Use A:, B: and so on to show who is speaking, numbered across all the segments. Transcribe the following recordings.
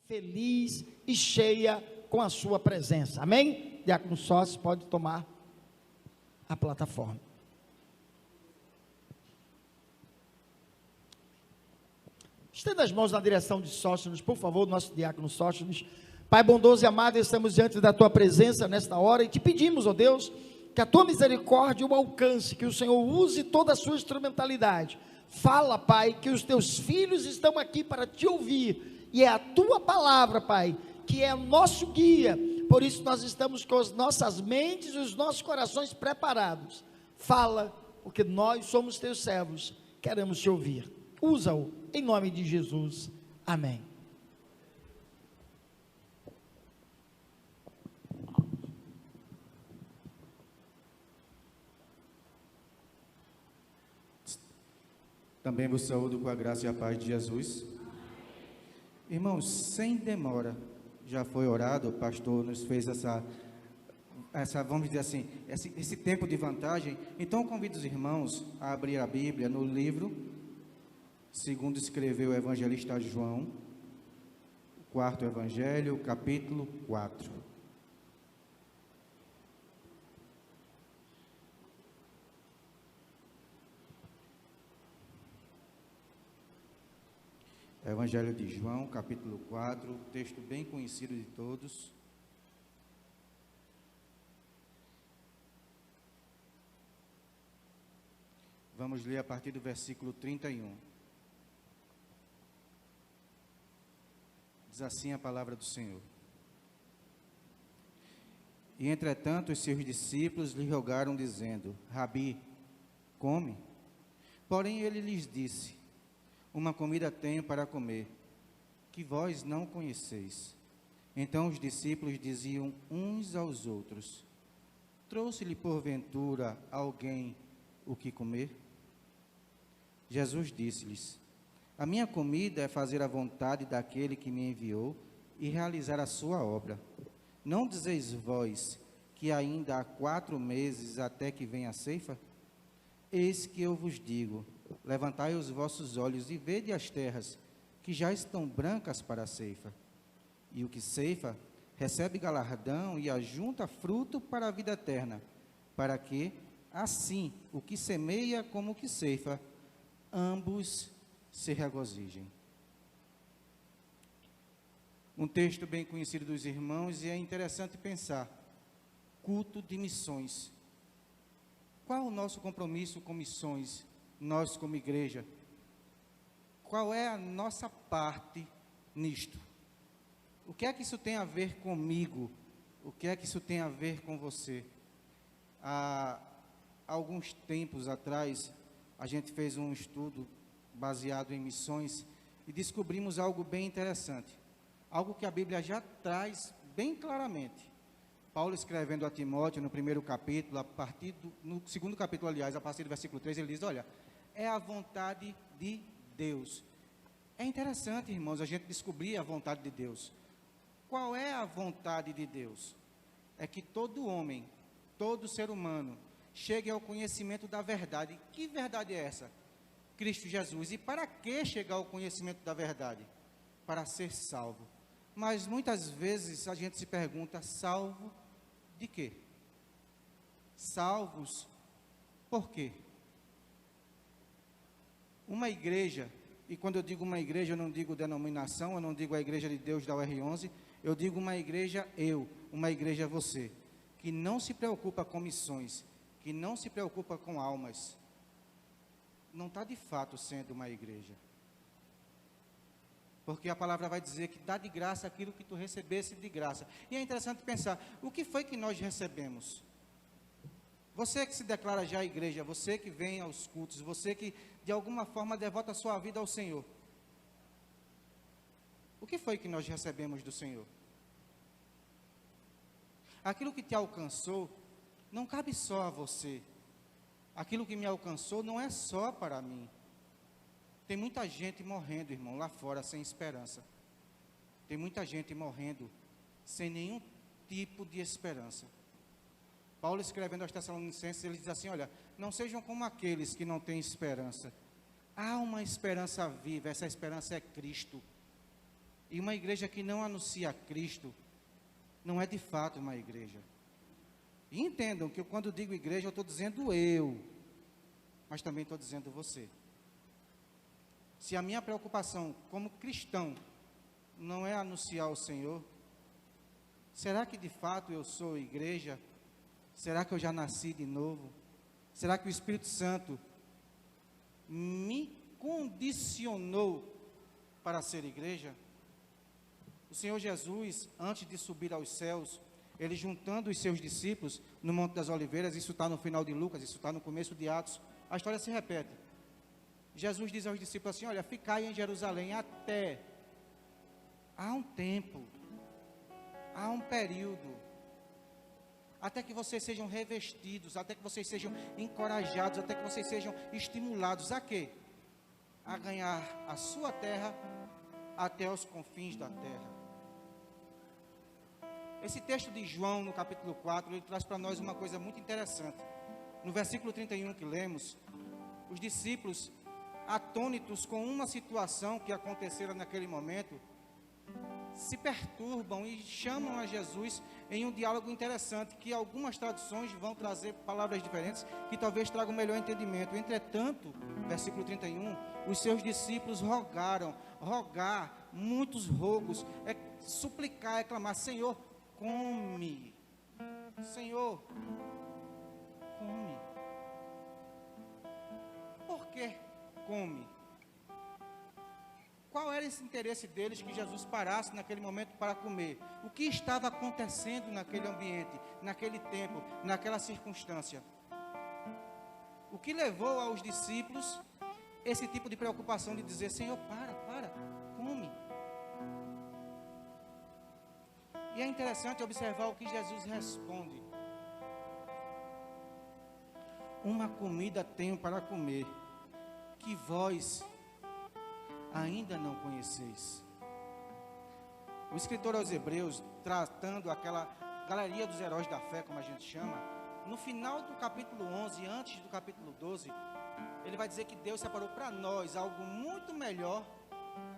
A: feliz e cheia com a sua presença. Amém? Diácono Sócio pode tomar a plataforma. Estenda as mãos na direção de Sóstenes, por favor, nosso diácono Sóstenes. Pai bondoso e amado, estamos diante da tua presença nesta hora e te pedimos, ó Deus, que a tua misericórdia o alcance, que o Senhor use toda a sua instrumentalidade. Fala, Pai, que os teus filhos estão aqui para te ouvir, e é a tua palavra, Pai, que é o nosso guia. Por isso nós estamos com as nossas mentes e os nossos corações preparados. Fala, porque nós somos teus servos, queremos te ouvir. Usa-o, em nome de Jesus. Amém.
B: Também vos saúdo com a graça e a paz de Jesus. Irmãos, sem demora, já foi orado, o pastor nos fez essa vamos dizer assim, esse tempo de vantagem. Então, convido os irmãos a abrir a Bíblia no livro, segundo escreveu o evangelista João, o quarto evangelho, capítulo 4. Evangelho de João, capítulo 4, texto bem conhecido de todos. Vamos ler a partir do versículo 31. Diz assim a palavra do Senhor. E entretanto os seus discípulos lhe rogaram, dizendo: Rabi, come. Porém ele lhes disse: uma comida tenho para comer, que vós não conheceis. Então os discípulos diziam uns aos outros: trouxe-lhe porventura alguém o que comer? Jesus disse-lhes: a minha comida é fazer a vontade daquele que me enviou e realizar a sua obra. Não dizeis vós que ainda há 4 meses até que venha a ceifa? Eis que eu vos digo: levantai os vossos olhos e vede as terras, que já estão brancas para a ceifa. E o que ceifa, recebe galardão e ajunta fruto para a vida eterna, para que, assim, o que semeia como o que ceifa, ambos se regozijem. Um texto bem conhecido dos irmãos, e é interessante pensar: culto de missões. Qual o nosso compromisso com missões? Nós como igreja, qual é a nossa parte nisto? O que é que isso tem a ver comigo? O que é que isso tem a ver com você? Há alguns tempos atrás, a gente fez um estudo baseado em missões e descobrimos algo bem interessante, algo que a Bíblia já traz bem claramente. Paulo, escrevendo a Timóteo no primeiro capítulo, no segundo capítulo, aliás, a partir do versículo 3, ele diz: olha, é a vontade de Deus. É interessante, irmãos, a gente descobrir a vontade de Deus. Qual é a vontade de Deus? É que todo homem, todo ser humano, chegue ao conhecimento da verdade. Que verdade é essa? Cristo Jesus. E para que chegar ao conhecimento da verdade? Para ser salvo. Mas muitas vezes a gente se pergunta: salvo de quê? Salvos por quê? Uma igreja, e quando eu digo uma igreja, eu não digo denominação, eu não digo a igreja de Deus da UR11, eu digo uma igreja uma igreja você, que não se preocupa com missões, que não se preocupa com almas, não está de fato sendo uma igreja. Porque a palavra vai dizer que dá de graça aquilo que tu recebesse de graça. E é interessante pensar: o que foi que nós recebemos? Você que se declara já igreja, você que vem aos cultos, você que de alguma forma devota a sua vida ao Senhor, o que foi que nós recebemos do Senhor? Aquilo que te alcançou não cabe só a você. Aquilo que me alcançou não é só para mim. Tem muita gente morrendo, irmão, lá fora sem esperança. Tem muita gente morrendo sem nenhum tipo de esperança. Paulo, escrevendo aos Tessalonicenses, ele diz assim: olha, não sejam como aqueles que não têm esperança. Há uma esperança viva, essa esperança é Cristo. E uma igreja que não anuncia Cristo, não é de fato uma igreja. E entendam que quando eu digo igreja, eu estou dizendo eu, mas também estou dizendo você. Se a minha preocupação como cristão não é anunciar o Senhor, será que de fato eu sou igreja? Será que eu já nasci de novo? Será que o Espírito Santo me condicionou para ser igreja? O Senhor Jesus, antes de subir aos céus, ele juntando os seus discípulos no Monte das Oliveiras, isso está no final de Lucas, isso está no começo de Atos, a história se repete. Jesus diz aos discípulos assim: olha, ficai em Jerusalém até, há um tempo, há um período, até que vocês sejam revestidos, até que vocês sejam encorajados, até que vocês sejam estimulados a quê? A ganhar a sua terra até os confins da terra. Esse texto de João, no capítulo 4, ele traz para nós uma coisa muito interessante. No versículo 31 que lemos, os discípulos, atônitos com uma situação que acontecera naquele momento, se perturbam e chamam a Jesus em um diálogo interessante, que algumas traduções vão trazer palavras diferentes, que talvez tragam melhor entendimento. Entretanto, versículo 31, os seus discípulos rogar, muitos rogos, suplicar, clamar: Senhor, come. Senhor, come. Por que come? Qual era esse interesse deles que Jesus parasse naquele momento para comer? O que estava acontecendo naquele ambiente, naquele tempo, naquela circunstância? O que levou aos discípulos esse tipo de preocupação de dizer: Senhor, para, come. E é interessante observar o que Jesus responde: uma comida tenho para comer, que vós ainda não conheceis. O escritor aos Hebreus, tratando aquela galeria dos heróis da fé, como a gente chama, no final do capítulo 11, antes do capítulo 12, ele vai dizer que Deus separou para nós algo muito melhor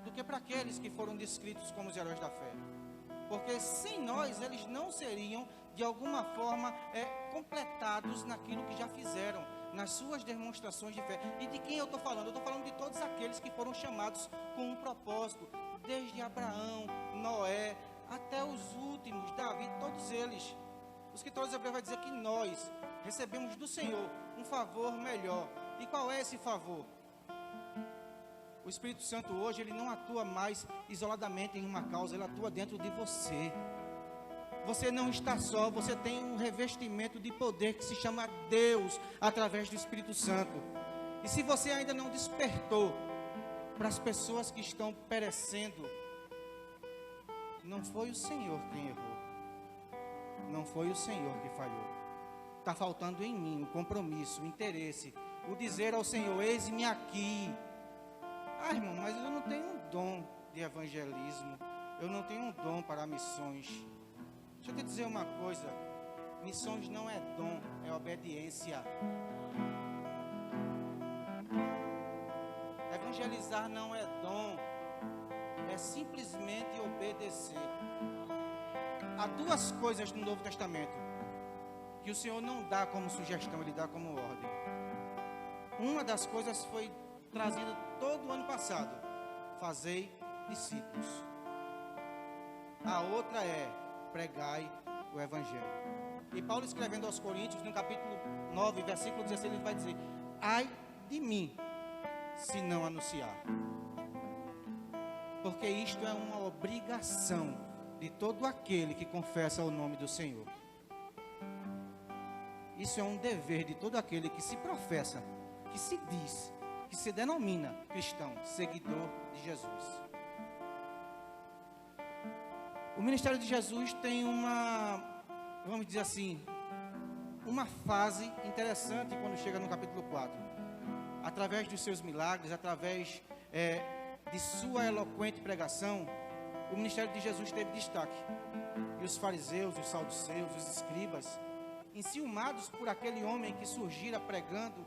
B: do que para aqueles que foram descritos como os heróis da fé. Porque sem nós, eles não seriam, de alguma forma, completados naquilo que já fizeram, nas suas demonstrações de fé. E de quem eu estou falando? Eu estou falando de todos aqueles que foram chamados com um propósito, desde Abraão, Noé, até os últimos, Davi, todos eles. O escritor dos Hebreus vai dizer que nós recebemos do Senhor um favor melhor. E qual é esse favor? O Espírito Santo hoje, ele não atua mais isoladamente em uma causa, ele atua dentro de você. Você não está só, você tem um revestimento de poder que se chama Deus, através do Espírito Santo. E se você ainda não despertou para as pessoas que estão perecendo, não foi o Senhor quem errou, não foi o Senhor que falhou. Está faltando em mim o compromisso, o interesse, o dizer ao Senhor: eis-me aqui. Ah, irmão, mas eu não tenho um dom de evangelismo, eu não tenho um dom para missões. Deixa eu te dizer uma coisa: missões não é dom, é obediência. Evangelizar não é dom, é simplesmente obedecer. Há duas coisas no Novo Testamento que o Senhor não dá como sugestão, Ele dá como ordem. Uma das coisas foi trazida todo o ano passado: fazei discípulos. A outra é: pregai o Evangelho. E Paulo, escrevendo aos Coríntios, no capítulo 9, versículo 16, ele vai dizer: ai de mim, se não anunciar. Porque isto é uma obrigação de todo aquele que confessa o nome do Senhor. Isso é um dever de todo aquele que se professa, que se diz, que se denomina cristão, seguidor de Jesus. O ministério de Jesus tem vamos dizer assim, uma fase interessante quando chega no capítulo 4. Através dos seus milagres, através de sua eloquente pregação, o ministério de Jesus teve destaque. E os fariseus, os saduceus, os escribas, enciumados por aquele homem que surgira pregando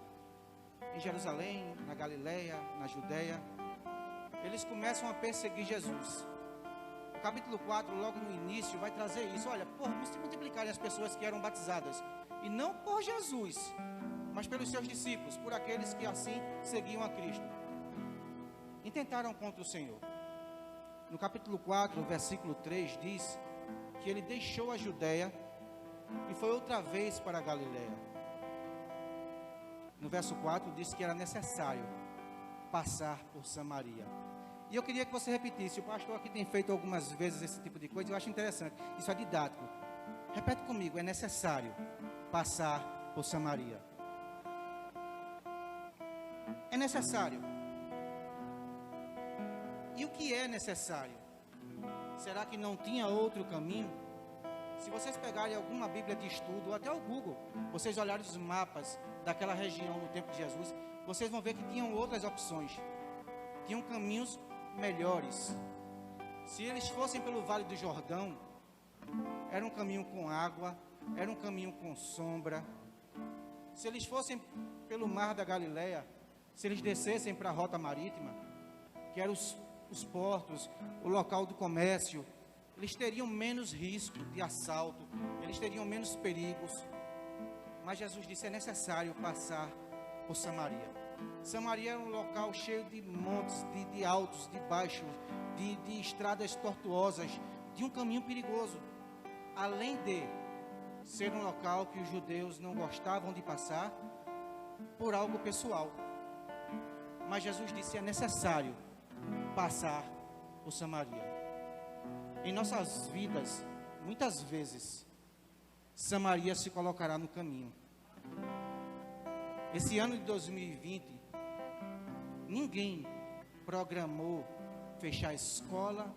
B: em Jerusalém, na Galileia, na Judéia, eles começam a perseguir Jesus. O capítulo 4, logo no início, vai trazer isso. Olha, por se multiplicarem as pessoas que eram batizadas, e não por Jesus, mas pelos seus discípulos, por aqueles que assim seguiam a Cristo, intentaram contra o Senhor. No capítulo 4, versículo 3, diz que ele deixou a Judéia e foi outra vez para a Galiléia. No verso 4, diz que era necessário passar por Samaria. E eu queria que você repetisse. O pastor aqui tem feito algumas vezes esse tipo de coisa, eu acho interessante. Isso é didático. Repete comigo: é necessário passar por Samaria. É necessário. E o que é necessário? Será que não tinha outro caminho? Se vocês pegarem alguma Bíblia de estudo, ou até o Google, vocês olharem os mapas daquela região no tempo de Jesus, vocês vão ver que tinham outras opções. Tinham caminhos melhores. Se eles fossem pelo Vale do Jordão, era um caminho com água, era um caminho com sombra. Se eles fossem pelo Mar da Galileia, se eles descessem para a rota marítima, que eram os portos, o local do comércio, eles teriam menos risco de assalto, eles teriam menos perigos. Mas Jesus disse: é necessário passar por Samaria. Samaria era um local cheio de montes, de altos, de baixos, de estradas tortuosas, de um caminho perigoso. Além de ser um local que os judeus não gostavam de passar por algo pessoal. Mas Jesus disse: é necessário passar por Samaria. Em nossas vidas, muitas vezes, Samaria se colocará no caminho. Esse ano de 2020, ninguém programou fechar a escola,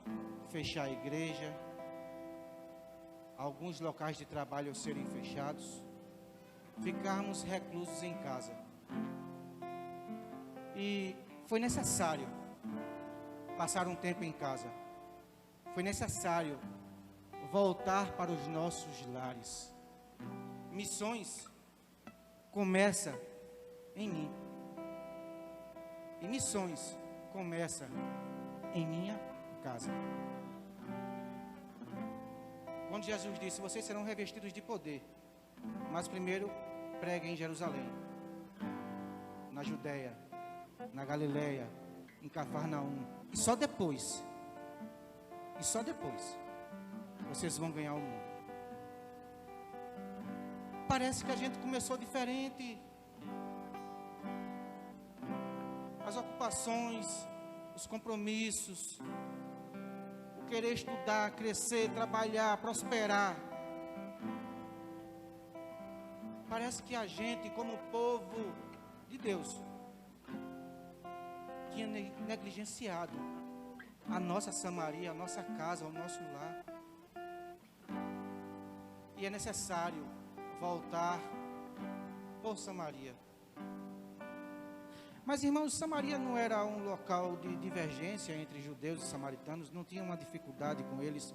B: fechar a igreja, alguns locais de trabalho serem fechados, ficarmos reclusos em casa. E foi necessário passar um tempo em casa. Foi necessário voltar para os nossos lares. Missões começa em mim. E missões começa em minha casa. Quando Jesus disse: vocês serão revestidos de poder, mas primeiro preguem em Jerusalém, na Judéia, na Galileia, em Cafarnaum, e só depois vocês vão ganhar o mundo. Parece que a gente começou diferente. As ocupações, os compromissos, o querer estudar, crescer, trabalhar, prosperar. Parece que a gente, como povo de Deus, tinha negligenciado a nossa Samaria, a nossa casa, o nosso lar. E é necessário voltar por Samaria. Mas, irmãos, Samaria não era um local de divergência entre judeus e samaritanos, não tinha uma dificuldade com eles.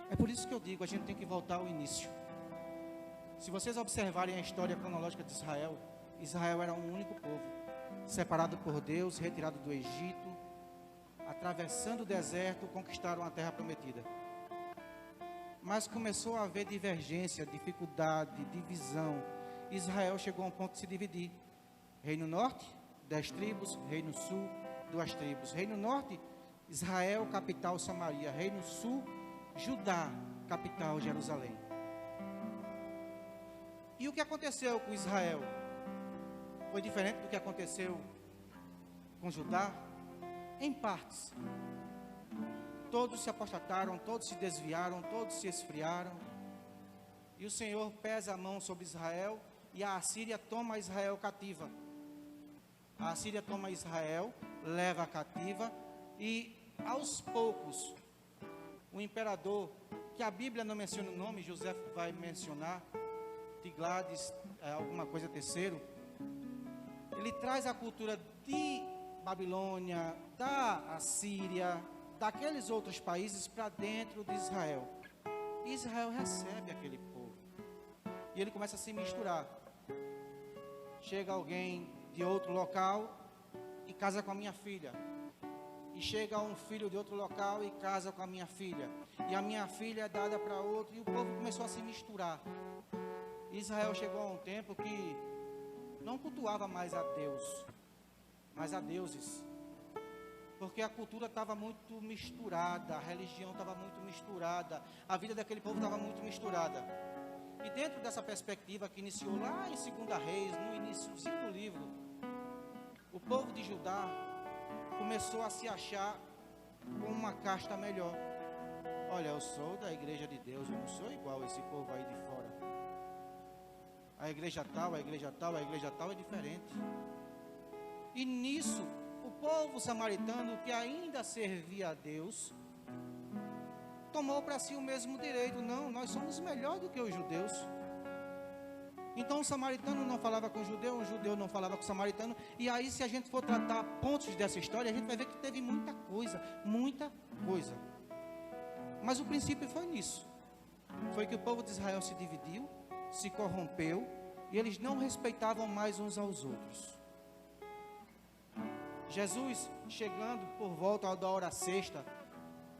B: É por isso que eu digo, a gente tem que voltar ao início. Se vocês observarem a história cronológica de Israel, Israel era um único povo, separado por Deus, retirado do Egito, atravessando o deserto, conquistaram a terra prometida. Mas começou a haver divergência, dificuldade, divisão. Israel chegou a um ponto de se dividir. Reino Norte, 10 tribos. Reino Sul, 2 tribos. Reino Norte, Israel, capital Samaria. Reino Sul, Judá, capital Jerusalém. E o que aconteceu com Israel? Foi diferente do que aconteceu com Judá? Em partes. Todos se apostataram, todos se desviaram, todos se esfriaram. E o Senhor pesa a mão sobre Israel, e a Assíria toma Israel cativa. A Assíria toma Israel, leva a cativa, e aos poucos, o imperador, que a Bíblia não menciona o nome, José vai mencionar, Tiglades, alguma coisa terceiro, ele traz a cultura de Babilônia, da Assíria, daqueles outros países para dentro de Israel. E Israel recebe aquele povo. E ele começa a se misturar. Chega alguém de outro local e casa com a minha filha. e chega um filho de outro local e casa com a minha filha, e a minha filha é dada para outro, e o povo começou a se misturar. Israel chegou a um tempo que não cultuava mais a Deus, mas a deuses, porque a cultura estava muito misturada, a religião estava muito misturada, a vida daquele povo estava muito misturada. E dentro dessa perspectiva que iniciou lá em 2 Reis, no iníciozinho do livro, o povo de Judá começou a se achar com uma casta melhor. Olha, eu sou da igreja de Deus, eu não sou igual a esse povo aí de fora. A igreja tal, a igreja tal, a igreja tal é diferente. E nisso, o povo samaritano, que ainda servia a Deus, tomou para si o mesmo direito. Não, nós somos melhor do que os judeus. Então o samaritano não falava com o judeu não falava com o samaritano. E aí, se a gente for tratar pontos dessa história, a gente vai ver que teve muita coisa, muita coisa. Mas o princípio foi nisso. Foi que o povo de Israel se dividiu, se corrompeu, e eles não respeitavam mais uns aos outros. Jesus, chegando por volta da hora sexta,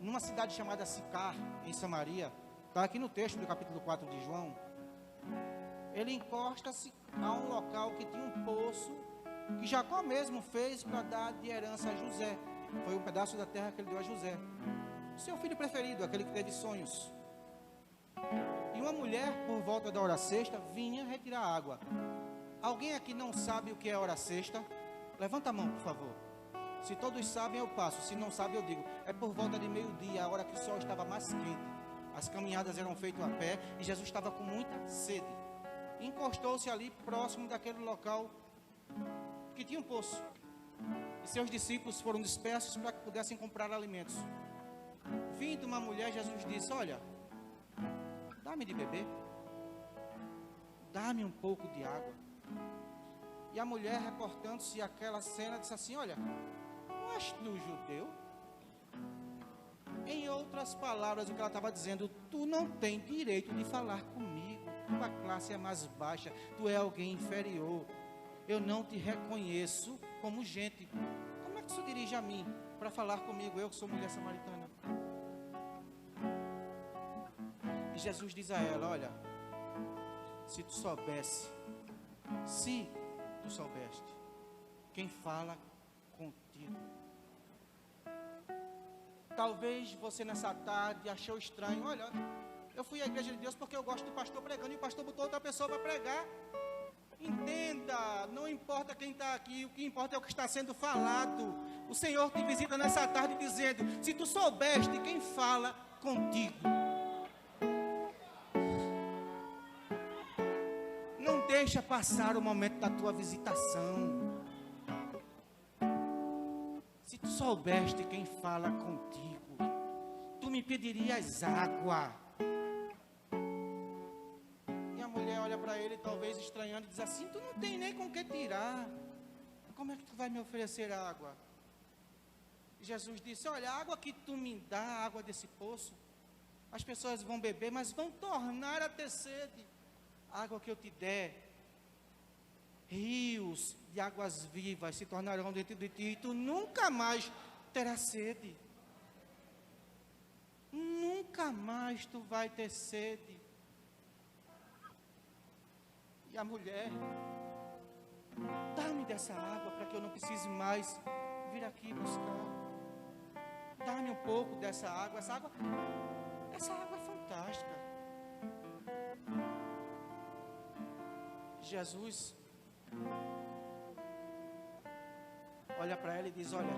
B: numa cidade chamada Sicar, em Samaria, está aqui no texto do capítulo 4 de João, ele encosta-se a um local que tinha um poço, que Jacó mesmo fez para dar de herança a José. Foi um pedaço da terra que ele deu a José, seu filho preferido, aquele que teve sonhos. E uma mulher, por volta da hora sexta, vinha retirar água. Alguém aqui não sabe o que é hora sexta? Levanta a mão, por favor. Se todos sabem, eu passo. Se não sabem, eu digo. É por volta de meio-dia, a hora que o sol estava mais quente. As caminhadas eram feitas a pé e Jesus estava com muita sede. Encostou-se ali, próximo daquele local que tinha um poço. E seus discípulos foram dispersos para que pudessem comprar alimentos. Vindo uma mulher, Jesus disse: olha, dá-me de beber. Dá-me um pouco de água. E a mulher, reportando-se àquela cena, disse assim: olha, não és tu judeu? Em outras palavras, o que ela estava dizendo: tu não tem direito de falar comigo, tua classe é mais baixa, tu é alguém inferior, eu não te reconheço como gente. Como é que tu se dirige a mim para falar comigo, eu que sou mulher samaritana? E Jesus diz a ela: olha, se tu soubesse, se tu soubeste, quem fala contigo. Talvez você nessa tarde achou estranho: olha, eu fui à igreja de Deus porque eu gosto do pastor pregando, e o pastor botou outra pessoa para pregar. Entenda, não importa quem está aqui, o que importa é o que está sendo falado. O Senhor te visita nessa tarde dizendo: se tu soubeste quem fala contigo. Não deixa passar o momento da tua visitação. Se tu soubeste quem fala contigo, tu me pedirias água. E a mulher olha para ele, talvez estranhando, e diz assim: tu não tem nem com que tirar. Como é que tu vai me oferecer água? E Jesus disse: olha, a água que tu me dá, a água desse poço, as pessoas vão beber, mas vão tornar a ter sede. A água que eu te der, rios de águas vivas se tornarão dentro de ti, e tu nunca mais terás sede. Nunca mais tu vai ter sede. E a mulher: dá-me dessa água para que eu não precise mais vir aqui buscar. Dá-me um pouco dessa água. Essa água é fantástica. Jesus olha para ela e diz: olha,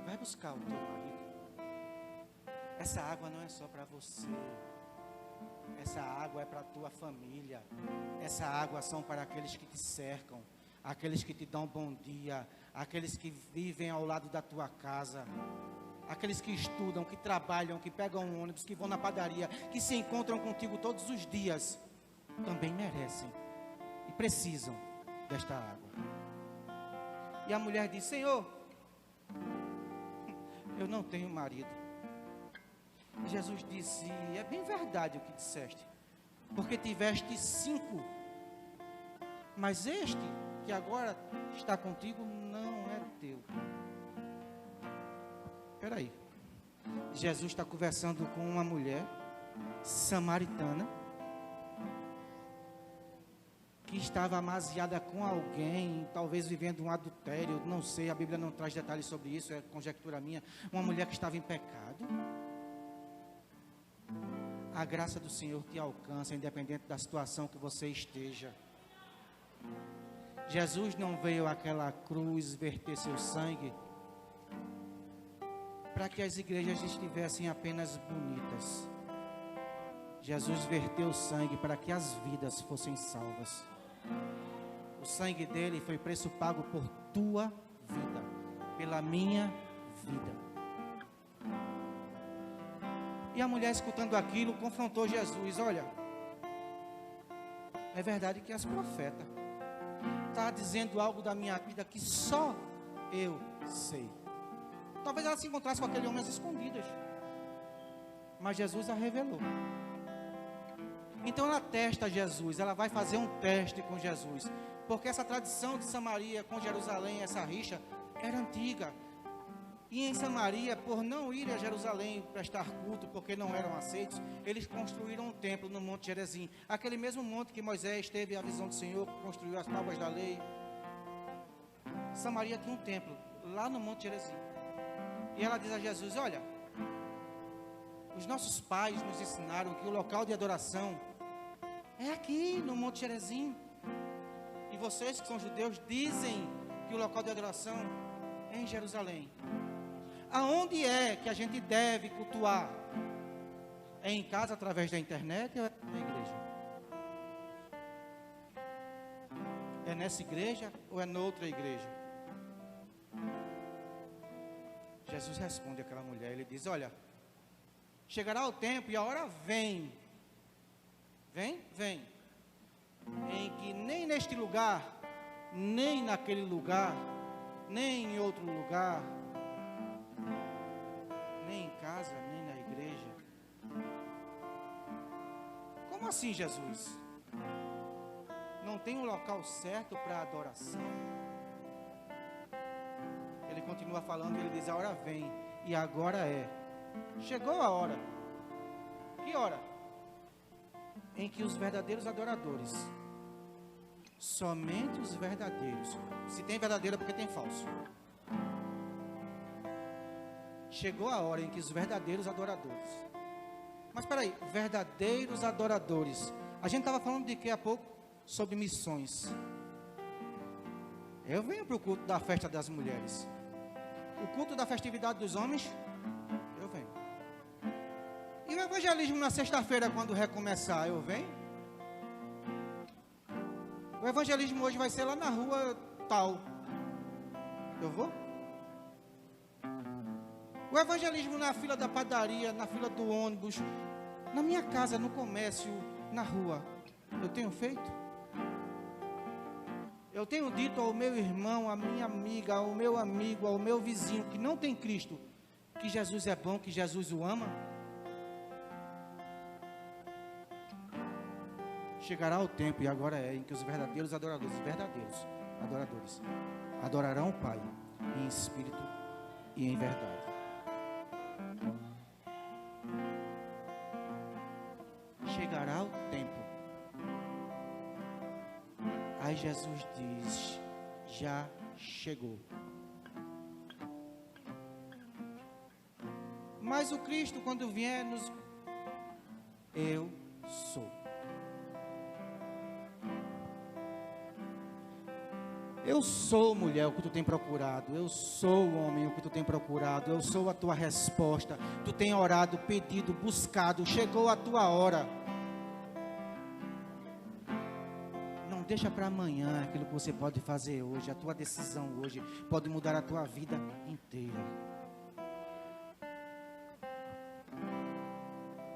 B: vai buscar o teu marido. Essa água não é só para você. Essa água é para a tua família. Essa água são para aqueles que te cercam, aqueles que te dão bom dia, aqueles que vivem ao lado da tua casa, aqueles que estudam, que trabalham, que pegam um ônibus, que vão na padaria, que se encontram contigo todos os dias, também merecem e precisam desta água. E a mulher diz: Senhor, eu não tenho marido. E Jesus disse: é bem verdade o que disseste, porque tiveste 5, mas este que agora está contigo não é teu. Espera aí. Jesus está conversando com uma mulher samaritana que estava amasiada com alguém, talvez vivendo um adultério, não sei, a Bíblia não traz detalhes sobre isso, é conjectura minha. Uma mulher que estava em pecado. A graça do Senhor te alcança, independente da situação que você esteja. Jesus não veio àquela cruz verter seu sangue para que as igrejas estivessem apenas bonitas. Jesus verteu sangue para que as vidas fossem salvas. O sangue dele foi preço pago por tua vida, pela minha vida. E a mulher, escutando aquilo, confrontou Jesus. Olha, é verdade que és profeta. Está dizendo algo da minha vida que só eu sei. Talvez ela se encontrasse com aquele homem às escondidas, mas Jesus a revelou. Então ela testa Jesus, ela vai fazer um teste com Jesus, porque essa tradição de Samaria com Jerusalém, essa rixa, era antiga. E em Samaria, por não ir a Jerusalém prestar culto, porque não eram aceitos, eles construíram um templo no Monte Gerizim, aquele mesmo monte que Moisés teve a visão do Senhor, construiu as tábuas da lei. Samaria tinha um templo lá no Monte Gerizim. E ela diz a Jesus: olha, os nossos pais nos ensinaram que o local de adoração é aqui no Monte Gerizim. E vocês que são judeus dizem que o local de adoração é em Jerusalém. Aonde é que a gente deve cultuar? É em casa através da internet ou é na igreja? É nessa igreja ou é noutra igreja? Jesus responde àquela mulher, ele diz: olha, chegará o tempo e a hora vem, em que nem neste lugar, nem naquele lugar, nem em outro lugar, nem em casa, nem na igreja. Como assim, Jesus? Não tem um local certo para adoração? Ele continua falando, ele diz: a hora vem, e agora é. Chegou a hora. Que hora? Em que os verdadeiros adoradores, somente os verdadeiros, se tem verdadeiro é porque tem falso. Chegou a hora em que os verdadeiros adoradores. Mas espera aí, verdadeiros adoradores. A gente estava falando de que há pouco? Sobre missões. Eu venho para o culto da festa das mulheres. O culto da festividade dos homens, eu venho. E o evangelismo na sexta-feira, quando recomeçar, eu venho. O evangelismo hoje vai ser lá na rua tal. Eu vou. O evangelismo na fila da padaria, na fila do ônibus, na minha casa, no comércio, na rua, eu tenho feito? Eu tenho dito ao meu irmão, à minha amiga, ao meu amigo, ao meu vizinho que não tem Cristo, que Jesus é bom, que Jesus o ama? Chegará o tempo, e agora é, em que os verdadeiros adoradores, adorarão o Pai em espírito e em verdade. Chegará o tempo. Aí Jesus diz: já chegou. Mas o Cristo, quando vier, eu sou. Eu sou, mulher, o que tu tem procurado. Eu sou, homem, o que tu tem procurado. Eu sou a tua resposta. Tu tem orado, pedido, buscado. Chegou a tua hora. Não deixa para amanhã aquilo que você pode fazer hoje. A tua decisão hoje pode mudar a tua vida inteira.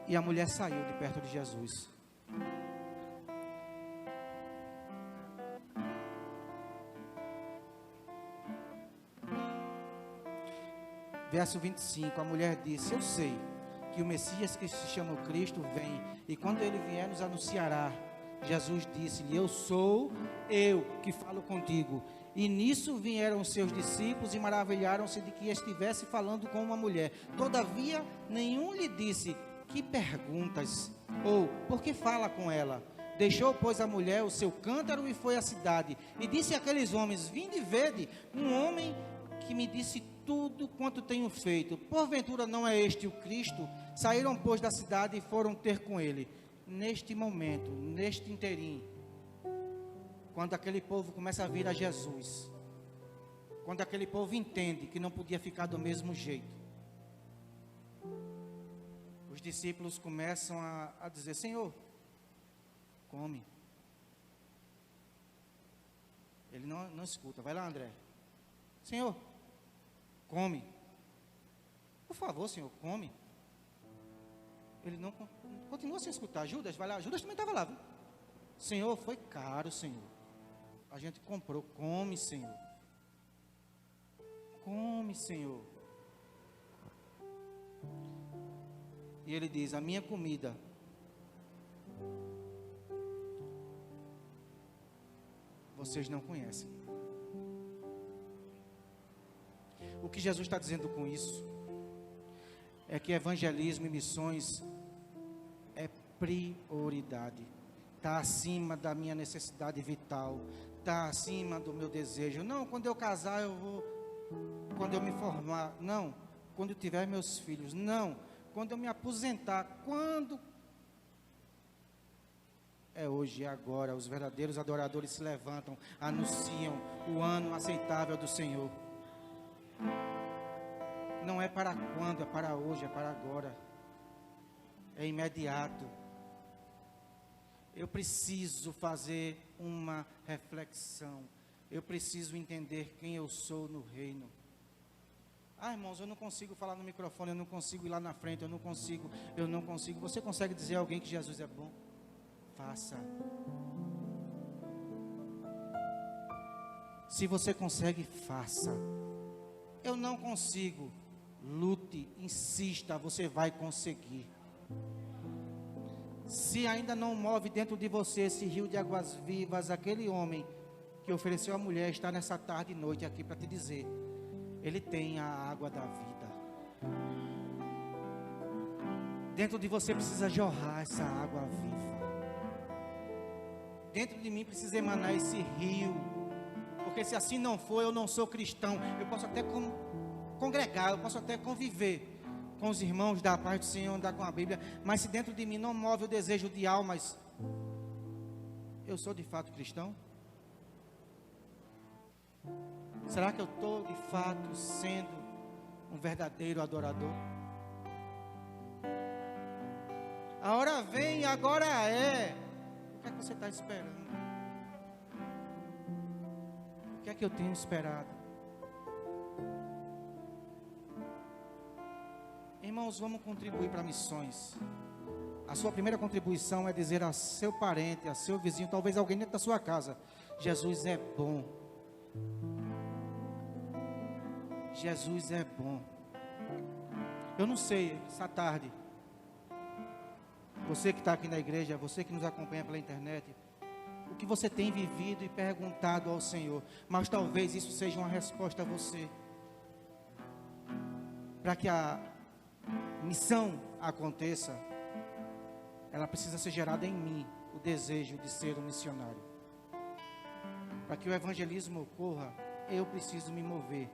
B: E a mulher saiu de perto de Jesus. Verso 25, a mulher disse: eu sei que o Messias, que se chama Cristo, vem, e quando ele vier nos anunciará Jesus disse-lhe: eu sou eu que falo contigo. E nisso vieram os seus discípulos e maravilharam-se de que estivesse falando com uma mulher. Todavia, nenhum lhe disse: que perguntas? Ou, por que fala com ela? Deixou, pois, a mulher o seu cântaro e foi à cidade. E disse àqueles homens: vinde e vede um homem que me disse tudo quanto tenho feito. Porventura não é este o Cristo? Saíram, pois, da cidade e foram ter com ele. Neste momento, neste interim, quando aquele povo começa a vir a Jesus, quando aquele povo entende que não podia ficar do mesmo jeito, os discípulos começam a dizer: Senhor, come. Ele não escuta. Vai lá, André. Senhor, come. Por favor, Senhor, come. Ele não continua sem escutar. Judas, vai lá. Judas também estava lá, viu? Senhor, foi caro, Senhor. A gente comprou. Come, Senhor. Come, Senhor. E ele diz: a minha comida vocês não conhecem. O que Jesus está dizendo com isso é que evangelismo e missões é prioridade. Está acima da minha necessidade vital, está acima do meu desejo. Não, quando eu casar eu vou, quando eu me formar, não, quando eu tiver meus filhos, não, quando eu me aposentar, quando... É hoje, é agora. Os verdadeiros adoradores se levantam, anunciam o ano aceitável do Senhor. Não é para quando, é para hoje, é para agora. É imediato. Eu preciso fazer uma reflexão. Eu preciso entender quem eu sou no reino. Ah, irmãos, eu não consigo falar no microfone, eu não consigo ir lá na frente, eu não consigo. Você consegue dizer a alguém que Jesus é bom? Faça. Se você consegue, faça. Eu não consigo. Lute, insista, você vai conseguir. Se ainda não move dentro de você esse rio de águas vivas, aquele homem que ofereceu a mulher está nessa tarde e noite aqui para te dizer: ele tem a água da vida. Dentro de você precisa jorrar essa água viva. Dentro de mim precisa emanar esse rio. Porque se assim não for, eu não sou cristão. Eu posso até congregar, eu posso até conviver com os irmãos, dar a paz do Senhor, andar com a Bíblia, mas se dentro de mim não move o desejo de almas, eu sou de fato cristão? Será que eu estou de fato sendo um verdadeiro adorador? A hora vem e agora é. O que é que você está esperando? O que é que eu tenho esperado? Irmãos, vamos contribuir para missões. A sua primeira contribuição é dizer a seu parente, a seu vizinho, talvez alguém dentro da sua casa: Jesus é bom. Jesus é bom. Eu não sei, essa tarde, você que está aqui na igreja, você que nos acompanha pela internet, o que você tem vivido e perguntado ao Senhor, mas talvez isso seja uma resposta a você, para que a missão aconteça. Ela precisa ser gerada em mim, o desejo de ser um missionário. Para que o evangelismo ocorra, eu preciso me mover,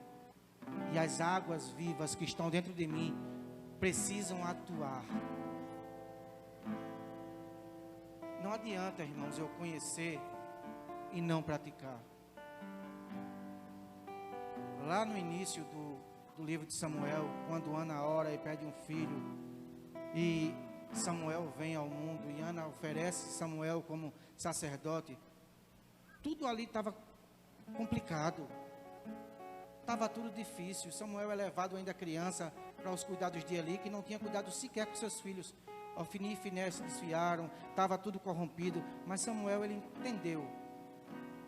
B: e as águas vivas que estão dentro de mim precisam atuar. Não adianta, irmãos, eu conhecer e não praticar. Lá no início do livro de Samuel, quando Ana ora e pede um filho, e Samuel vem ao mundo, e Ana oferece Samuel como sacerdote, tudo ali estava complicado, estava tudo difícil. Samuel é levado ainda criança para os cuidados de Eli, que não tinha cuidado sequer com seus filhos. Ofni e Finéias se desfiaram, estava tudo corrompido, mas Samuel, ele entendeu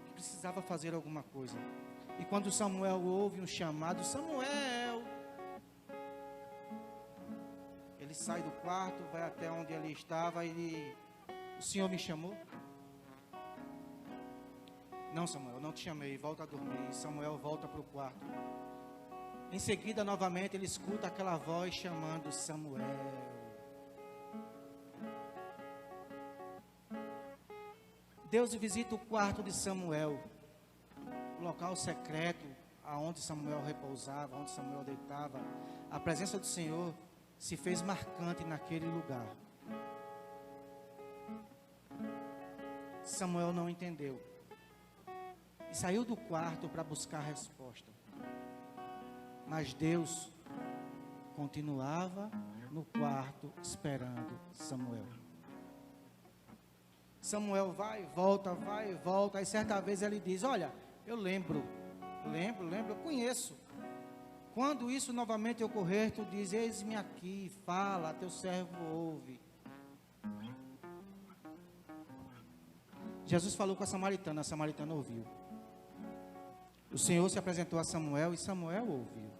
B: que precisava fazer alguma coisa. E quando Samuel ouve um chamado: Samuel, ele sai do quarto, vai até onde ele estava, e o Senhor me chamou. Não, Samuel, não te chamei, volta a dormir. E Samuel volta para o quarto. Em seguida, novamente, ele escuta aquela voz chamando Samuel. Deus visita o quarto de Samuel, o local secreto, aonde Samuel repousava, onde Samuel deitava. A presença do Senhor se fez marcante naquele lugar. Samuel não entendeu e saiu do quarto para buscar a resposta. Mas Deus continuava no quarto esperando Samuel. Samuel vai e volta. Aí certa vez ele diz: olha, eu lembro, eu conheço. Quando isso novamente ocorrer, tu diz: eis-me aqui, fala, teu servo ouve. Jesus falou com a samaritana ouviu. O Senhor se apresentou a Samuel e Samuel ouviu.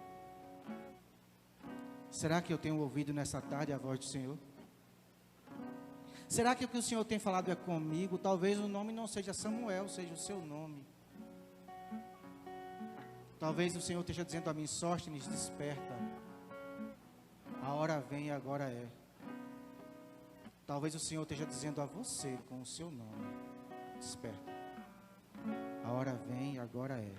B: Será que eu tenho ouvido nessa tarde a voz do Senhor? Será que o que o Senhor tem falado é comigo? Talvez o nome não seja Samuel, seja o seu nome. Talvez o Senhor esteja dizendo a mim: Sóstenes, desperta. A hora vem e agora é. Talvez o Senhor esteja dizendo a você com o seu nome: desperta. A hora vem e agora é.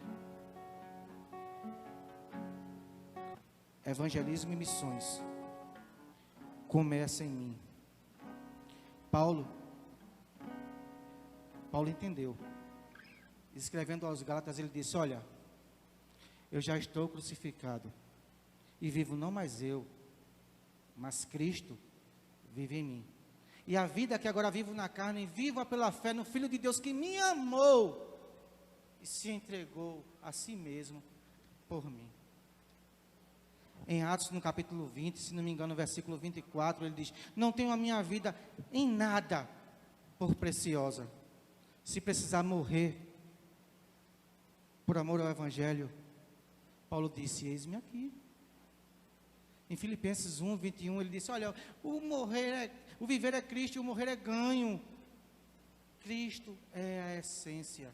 B: Evangelismo e missões começa em mim. Paulo entendeu. Escrevendo aos Gálatas, ele disse: olha, eu já estou crucificado e vivo não mais eu, mas Cristo vive em mim. E a vida que agora vivo na carne, viva pela fé no Filho de Deus que me amou e se entregou a si mesmo por mim. Em Atos, no capítulo 20, se não me engano, no versículo 24, ele diz: não tenho a minha vida em nada por preciosa. Se precisar morrer por amor ao Evangelho, Paulo disse: eis-me aqui. Em Filipenses 1, 21, ele disse: olha, o viver é Cristo e o morrer é ganho. Cristo é a essência.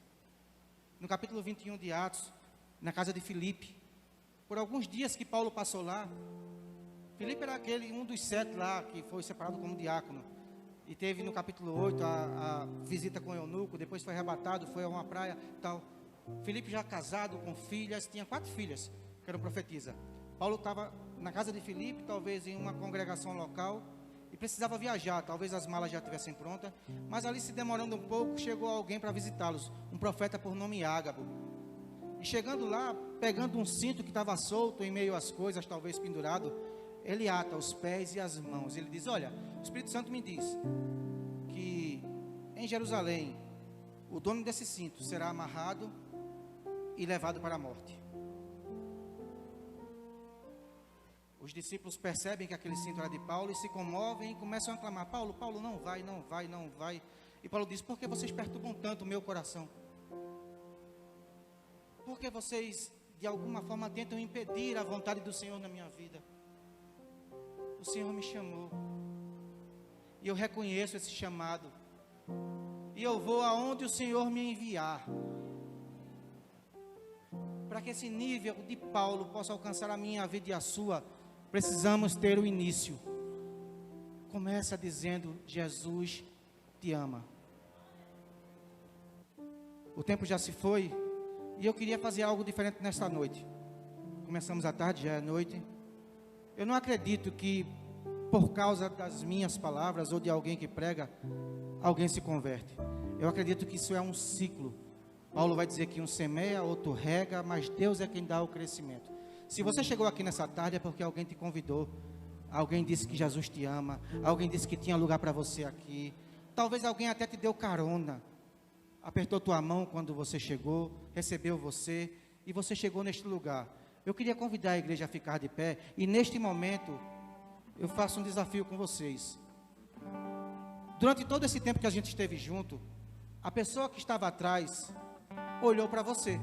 B: No capítulo 21 de Atos, na casa de Filipe, por alguns dias que Paulo passou lá, Filipe era um dos 7 lá, que foi separado como diácono, e teve no capítulo 8 a visita com Eunuco, depois foi arrebatado, foi a uma praia, tal. Filipe já casado, com filhas, tinha 4 filhas, que eram profetisas. Paulo estava na casa de Filipe, talvez em uma congregação local, e precisava viajar, talvez as malas já estivessem prontas, mas ali se demorando um pouco, chegou alguém para visitá-los, um profeta por nome Ágabo. E chegando lá, pegando um cinto que estava solto em meio às coisas, talvez pendurado, ele ata os pés e as mãos. Ele diz: olha, o Espírito Santo me diz que em Jerusalém o dono desse cinto será amarrado e levado para a morte. Os discípulos percebem que aquele cinto era de Paulo e se comovem e começam a clamar: Paulo, Paulo, não vai, não vai, não vai. E Paulo diz: por que vocês perturbam tanto o meu coração? Porque vocês, de alguma forma, tentam impedir a vontade do Senhor na minha vida. O Senhor me chamou, e eu reconheço esse chamado, e eu vou aonde o Senhor me enviar. Para que esse nível de Paulo possa alcançar a minha vida e a sua, precisamos ter o início. Começa dizendo: Jesus te ama. O tempo já se foi, e eu queria fazer algo diferente nesta noite. Começamos à tarde, já é noite. Eu não acredito que por causa das minhas palavras ou de alguém que prega, alguém se converte. Eu acredito que isso é um ciclo. Paulo vai dizer que um semeia, outro rega, mas Deus é quem dá o crescimento. Se você chegou aqui nessa tarde é porque alguém te convidou, alguém disse que Jesus te ama, alguém disse que tinha lugar para você aqui. Talvez alguém até te deu carona, apertou tua mão quando você chegou, recebeu você e você chegou neste lugar. Eu queria convidar a igreja a ficar de pé e neste momento eu faço um desafio com vocês. Durante todo esse tempo que a gente esteve junto, a pessoa que estava atrás olhou para você,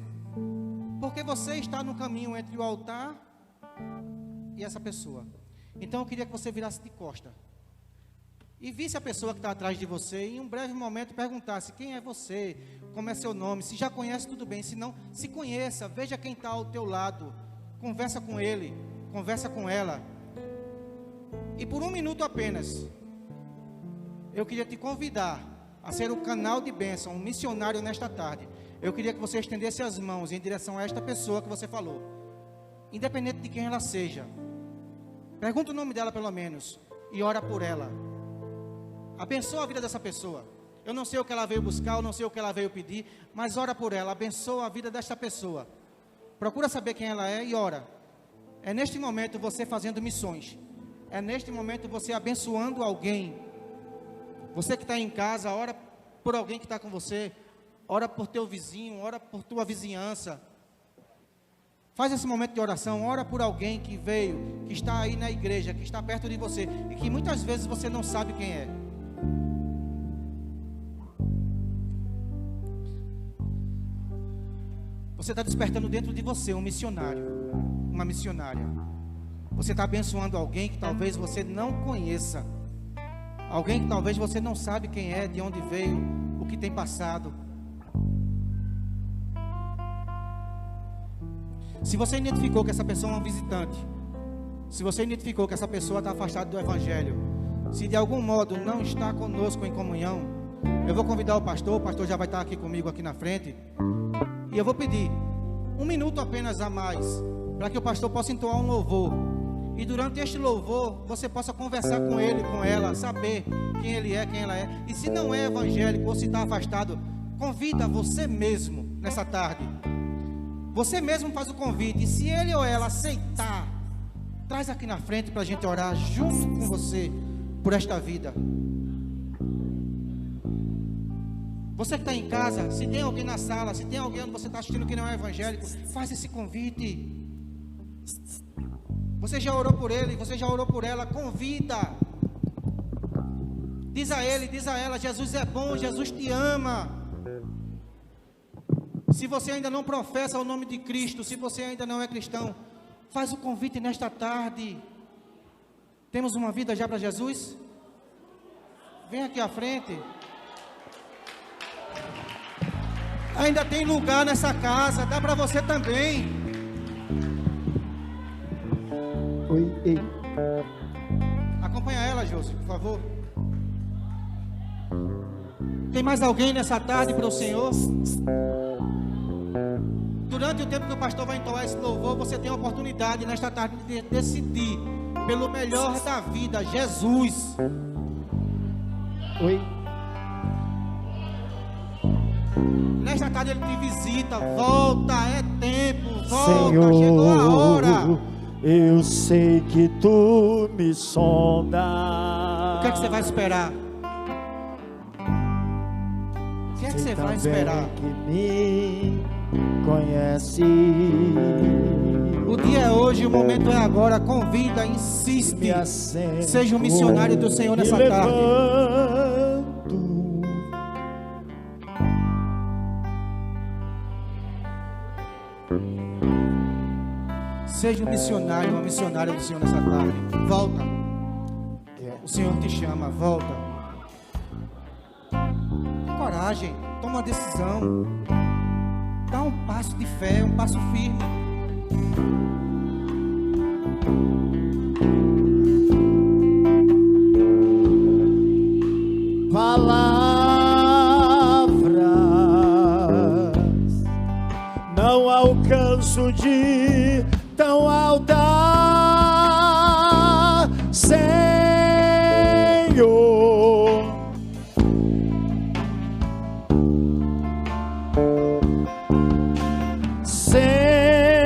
B: porque você está no caminho entre o altar e essa pessoa. Então eu queria que você virasse de costa e visse a pessoa que está atrás de você, e em um breve momento perguntasse: quem é você? Como é seu nome? Se já conhece, tudo bem. Se não, se conheça, veja quem está ao teu lado, conversa com ele, conversa com ela. E por um minuto apenas, eu queria te convidar a ser o canal de bênção, um missionário nesta tarde. Eu queria que você estendesse as mãos em direção a esta pessoa que você falou, independente de quem ela seja. Pergunta o nome dela pelo menos, e ora por ela. Abençoa a vida dessa pessoa. Eu não sei o que ela veio buscar, eu não sei o que ela veio pedir, mas ora por ela, abençoa a vida desta pessoa. Procura saber quem ela é e ora. É neste momento você fazendo missões. É neste momento você abençoando alguém. Você que está em casa, ora por alguém que está com você. Ora por teu vizinho, ora por tua vizinhança. Faz esse momento de oração, ora por alguém que veio, que está aí na igreja, que está perto de você, e que muitas vezes você não sabe quem é. Você está despertando dentro de você um missionário, uma missionária. Você está abençoando alguém que talvez você não conheça. Alguém que talvez você não sabe quem é, de onde veio, o que tem passado. Se você identificou que essa pessoa é um visitante, se você identificou que essa pessoa está afastada do Evangelho, se de algum modo não está conosco em comunhão, eu vou convidar o pastor já vai estar aqui comigo aqui na frente, e eu vou pedir um minuto apenas a mais, para que o pastor possa entoar um louvor, e durante este louvor, você possa conversar com ele, com ela, saber quem ele é, quem ela é, e se não é evangélico ou se está afastado, convida você mesmo nessa tarde. Você mesmo faz o convite, e se ele ou ela aceitar, traz aqui na frente para a gente orar junto com você por esta vida. Você que está em casa, se tem alguém na sala, se tem alguém onde você está assistindo que não é evangélico, faz esse convite. Você já orou por ele, você já orou por ela, convida. Diz a ele, diz a ela: Jesus é bom, Jesus te ama. Se você ainda não professa o nome de Cristo, se você ainda não é cristão, faz o convite nesta tarde. Temos uma vida já para Jesus? Vem aqui à frente. Ainda tem lugar nessa casa, dá para você também.
A: Oi, ei.
B: Acompanha ela, José, por favor. Tem mais alguém nessa tarde para o Senhor? Durante o tempo que o pastor vai entoar esse louvor, você tem a oportunidade nesta tarde de decidir pelo melhor da vida, Jesus.
A: Oi.
B: Nesta tarde ele te visita, volta, é tempo, volta,
C: Senhor,
B: chegou a hora.
C: Eu sei que tu me sondas.
B: O que é que você vai esperar? O que é que você vai esperar?
C: Que me conhece.
B: O dia é hoje, o momento é agora. Convida, insiste. Seja um missionário do Senhor nessa tarde. Seja um missionário, uma missionária do Senhor nessa tarde. Volta. O Senhor te chama, volta. Tem coragem, toma uma decisão. Dá um passo de fé, um passo firme.
C: Palavras não alcanço de tão alta, Senhor. Senhor,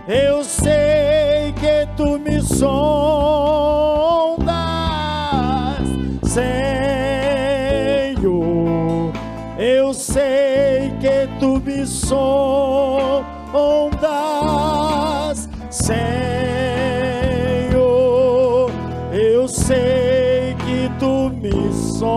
C: eu sei que tu me sondas, Senhor, eu sei que tu me sondas, Senhor, eu sei que tu me sondas.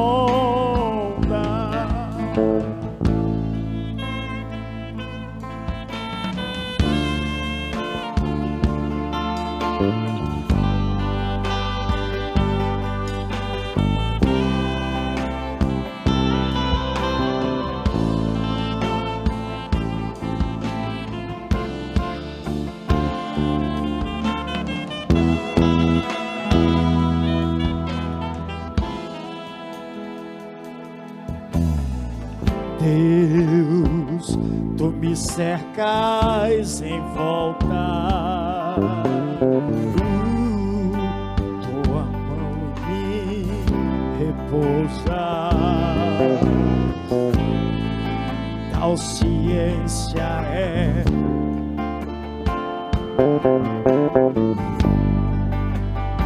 C: Deus, tu me cercas em volta, tua mão em mim repousa, tal ciência é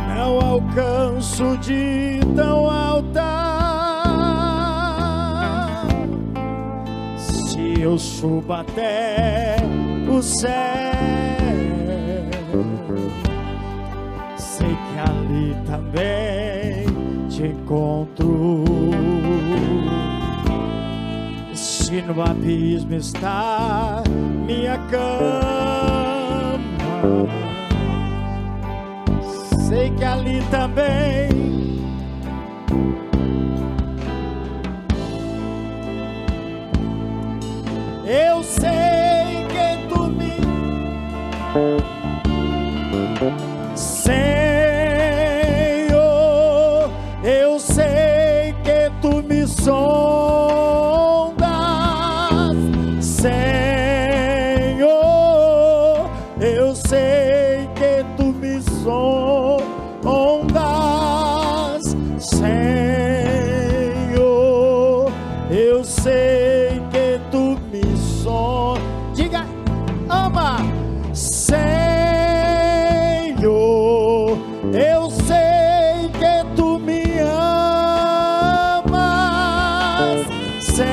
C: não alcanço de tão alta. Se eu subo até o céu, sei que ali também te encontro. Se no abismo está minha cama, sei que ali também eu sei que tu me Senhor, eu sei que tu me sondas, Senhor, eu sei que tu me sondas, Senhor, eu sei que tu me sondas. Diga, ama, Senhor, eu sei que tu me amas, Senhor,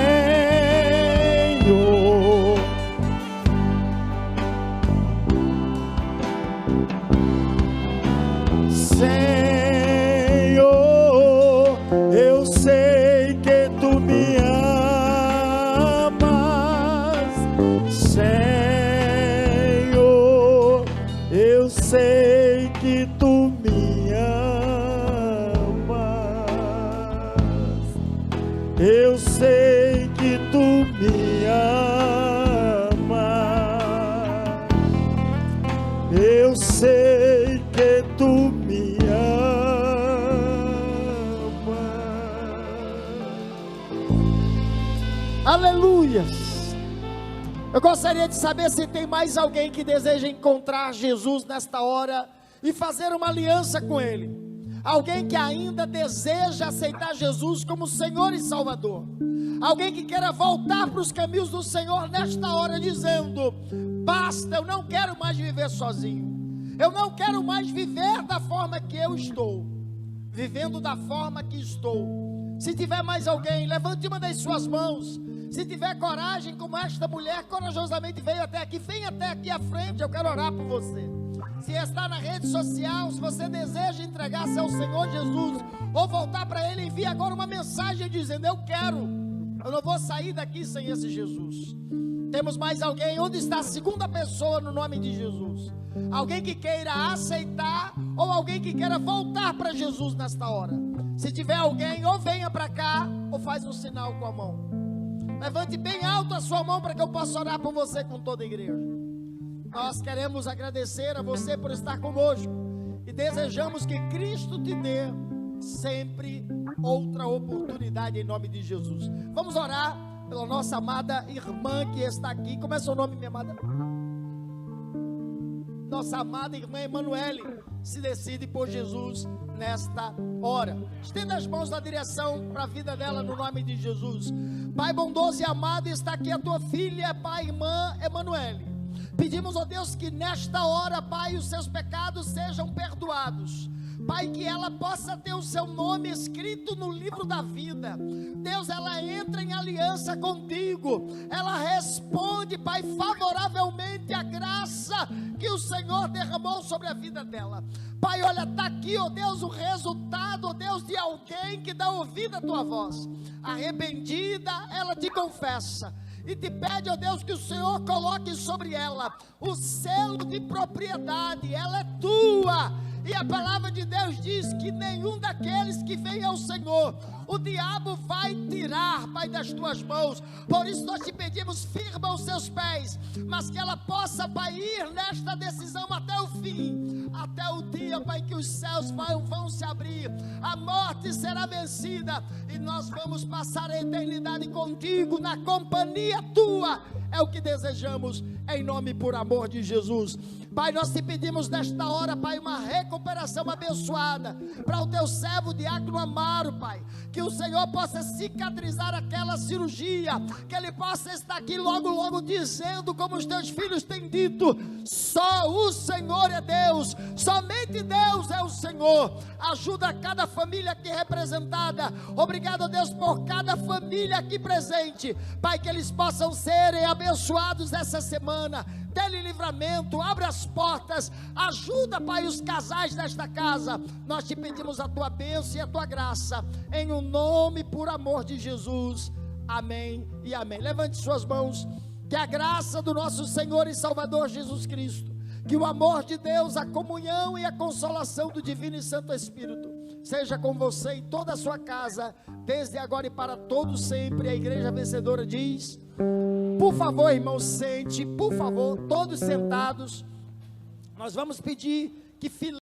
C: Senhor, eu sei que tu me amas, Senhor, eu sei que tu me amas, eu sei que tu me amas, eu sei que tu me amas.
A: Aleluias! Eu gostaria de saber se tem mais alguém que deseja encontrar Jesus nesta hora e fazer uma aliança com Ele. Alguém que ainda deseja aceitar Jesus como Senhor e Salvador. Alguém que queira voltar para os caminhos do Senhor nesta hora, dizendo: basta, eu não quero mais viver sozinho. Eu não quero mais viver da forma que eu estou, vivendo da forma que estou. Se tiver mais alguém, levante uma das suas mãos. Se tiver coragem, como esta mulher corajosamente veio até aqui, vem até aqui à frente, eu quero orar por você. Se está na rede social, se você deseja entregar-se ao Senhor Jesus, ou voltar para Ele, envie agora uma mensagem dizendo: eu não vou sair daqui sem esse Jesus. Temos mais alguém? Onde está a segunda pessoa no nome de Jesus? Alguém que queira aceitar, ou alguém que queira voltar para Jesus nesta hora? Se tiver alguém, ou venha para cá, ou faz um sinal com a mão. Levante bem alto a sua mão para que eu possa orar por você com toda a igreja. Nós queremos agradecer a você por estar conosco e desejamos que Cristo te dê sempre outra oportunidade em nome de Jesus. Vamos orar pela nossa amada irmã que está aqui. Como é seu nome, minha amada? Nossa amada irmã Emanuele se decide por Jesus nesta hora. Estenda as mãos na direção para a vida dela no nome de Jesus. Pai bondoso e amado, está aqui a tua filha, Pai, irmã Emanuele. Pedimos, ó Deus, que nesta hora, Pai, os seus pecados sejam perdoados. Pai, que ela possa ter o seu nome escrito no livro da vida. Deus, ela entra em aliança contigo. Ela responde, Pai, favoravelmente a graça que o Senhor derramou sobre a vida dela. Pai, olha, está aqui, ó Deus, o resultado, ó Deus, de alguém que dá ouvido à tua voz. Arrependida, ela te confessa e te pede, ó Deus, que o Senhor coloque sobre ela o selo de propriedade. Ela é tua E a palavra de Deus diz que nenhum daqueles que vem ao Senhor, o diabo vai tirar, Pai, das tuas mãos. Por isso nós te pedimos, firma os seus pés, mas que ela possa, Pai, ir nesta decisão até o fim, até o dia, Pai, que os céus vão se abrir, a morte será vencida, e nós vamos passar a eternidade contigo, na companhia tua. É o que desejamos, em nome e por amor de Jesus. Pai, nós te pedimos nesta hora, Pai, uma recuperação abençoada para o teu servo Diácono Amaro, Pai, que o Senhor possa cicatrizar aquela cirurgia, que ele possa estar aqui logo dizendo, como os teus filhos têm dito: só o Senhor é Deus, somente Deus é o Senhor. Ajuda cada família aqui representada. Obrigado, Deus, por cada família aqui presente, Pai, que eles possam serem abençoados essa semana. Dê-lhe livramento, abre as portas, ajuda, Pai, os casais desta casa. Nós te pedimos a tua bênção e a tua graça, em o nome por amor de Jesus, amém e amém. Levante suas mãos, que a graça do nosso Senhor e Salvador Jesus Cristo, que o amor de Deus, a comunhão e a consolação do Divino e Santo Espírito, seja com você e toda a sua casa, desde agora e para todo sempre. A Igreja Vencedora diz: por favor, irmãos, sente, por favor, todos sentados. Nós vamos pedir que